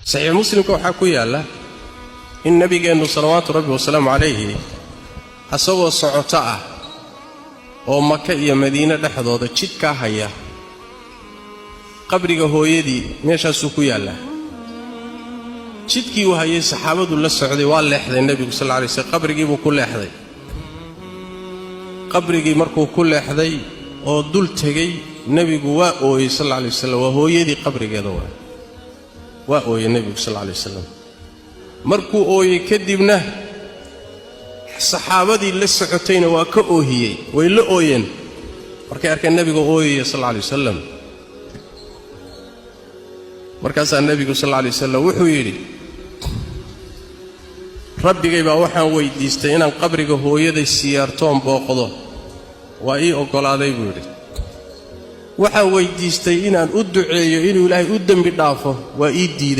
صحيح مسلم كوحاكو يالا النبي قال صلوات ربي وسلام عليه أسوى صعوتاء oo Makka iyo Madiina dhaxdooda jidka haya qabriga hooyadii meeshaas ku yaala jidkii uu hayay saxaabadu la socday waa leexday nabiga sallallahu alayhi wasallam qabrigii buu ku leexday qabrigii markuu ku leexday oo dul tagay nabigu waa ooyay sallallahu alayhi wasallam waa hooyadii qabrigeeda waa ooyay nabiga sallallahu alayhi wasallam markuu ooyay kadibna saxaabadii la socotayna waa ka oohiyay way la ooyeen markay arkeen nabiga ooyay sallallahu alayhi wasallam markaas nabiga sallallahu alayhi wasallam wuxuu yiri rabbigay baa waxaan weydiistay inaan qabriga hooyaday siyaartoon booqdo waa ii ogolaaday buu yiri waxaan weydiistay inaan u duceeyo inuu Ilaahay u dambi dhaafo waa ii diiday